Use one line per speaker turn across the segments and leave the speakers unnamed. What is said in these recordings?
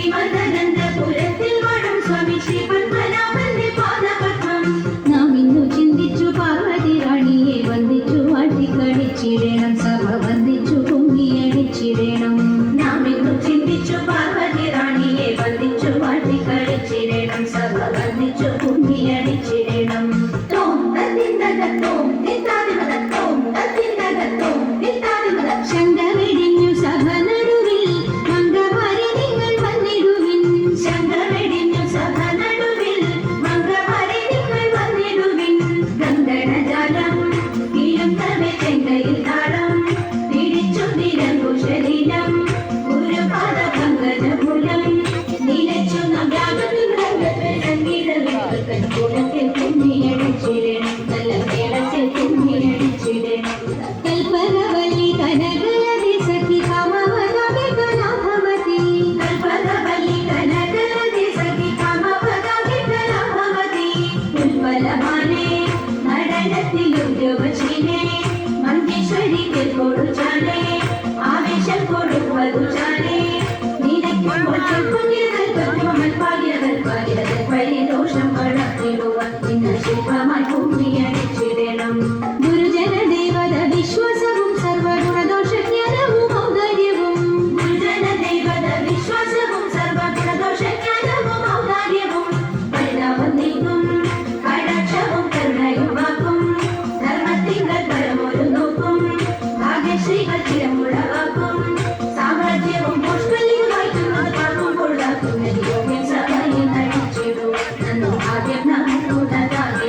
ശ്രീമദനന്തപുരത്തിൽ വാഴും സ്വാമി ശ്രീ പത്മനാഭന്റെ പാദപത്മം നാം ഇന്നു ചിന്തിച്ചു പാർവതി റാണിയെ വന്ദിച്ചു വാഴ്ത്തിക്കളിച്ചിടണം സഭ വന്ദിച്ചു കുമ്മിയടിച്ചിടണം നാം ഇന്നു ചിന്തിച്ചു പാർവതി റാണിയെ വന്ദിച്ചു വാഴ്ത്തിക്കളിച്ചിടണം സഭ വന്ദിച്ചു കുമ്മിയടിച്ചിടണം ശങ്കരടിഞ്ഞു സഭ നടുവിൽ മംഗമാരി നിങ്ങൾ വന്നിടുവിൻ ശങ്കരടിഞ്ഞു സഭ നടുവിൽ മംഗമാരി നിങ്ങൾ വന്നിടുവിൻ ഗന്ധണജാലം കിഴുത്തവെ ചെങ്കയിൽ താളം പിടിച്ചു നിരങ്കുശലീലം ഗുരുപാദ പങ്കജമൂലം നിലച്ചു നമ്യാകത്തിൽ സംഗീതത്തിൽ കുമ്മിയടിച്ചിടണം നല്ല കേരളത്തിൽ കുമ്മിയടിച്ചിടണം കൽപ്പനവല്ലി കനകലതി സഖി കാമവദാമി കലാഭവതി കൽപ്പനവല്ലി കനകലതി സഖി കാമവദാമി കലാഭവതി ഉൽപ്പലമാനേ നടനത്തിലുദ്യോഗശീലേ മഞ്ചേശ്വരിക്ക് കൊടുച്ചാലേ ആവേശം കൊടുപ്പതു ചാലേ നിനക്കുമ്പോൾ പരിദോഷം കടത്തിടുവാൻ ഇന്ന് ശില്പമായി കുമ്മിയടിച്ചിടണം ഗുരുജന ദേവത വിശ്വാസവും സർവഗുണദോഷജ്ഞാനവും ഔദാര്യവും ഗുരുജന ദേവത വിശ്വാസവും സർവഗുണദോഷജ്ഞാനവും ഔദാര്യവും പരിതാപം നീക്കും കടാക്ഷവും കരുണയും വാക്കും ധർമ്മത്തിങ്കൾ പരമൊരു നോക്കും ഭാഗ്യശ്രീകൾ ചിരമുളവാക്കും സാമ്രാജ്യവും പുഷ്പലിംഗം വായിക്കുന്നത് പാർക്കും കൊള്ളാക്കും യോഗ്യം സഭയിൽ നടിച്ചിടും നന്നു ഭാഗ്യം നമുക്കുള്ളതാകെ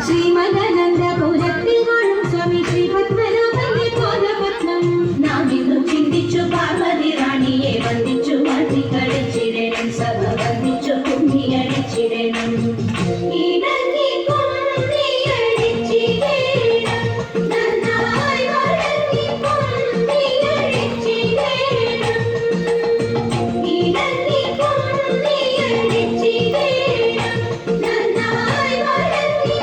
ശ്രീമദനന്തപുരത്തിൽ വാഴും സ്വാമി ശ്രീ പത്മനാഭന്റെ പാദപത്മം നാം ഇന്നു ചിന്തിച്ചു പാർവതി റാണിയെ വന്ദിച്ചു വാഴ്ത്തിക്കളിച്ചിടണം സഭ വന്ദിച്ചു കുമ്മിയടിച്ചിടണം ഇടങ്ങി കുമ്മിയടിച്ചിടണം നന്നായി വഴങ്ങി കുമ്മിയടിച്ചിടണം ഇടങ്ങി കുമ്മിയടിച്ചിടണം നന്നായി വഴങ്ങി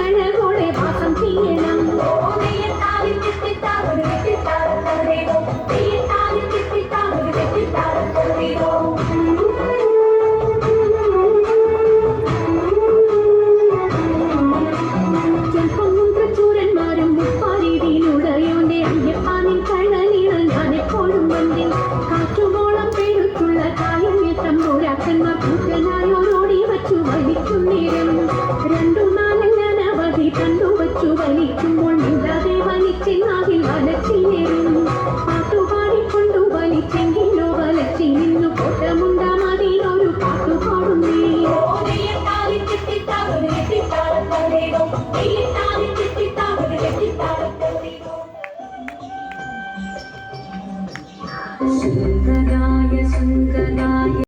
അഴകോടെ വാസം ചെയ്യണം ചൂരന്മാരും മുപ്പാരിയിലുടയോന്റെ അയ്യപ്പാനിൻ കഴലികൾ ഞാൻ എപ്പോഴും വന്നിൽ കാറ്റുമോളം പേരുത്തുള്ള കായം തമ്പൂരാക്കന്മാർ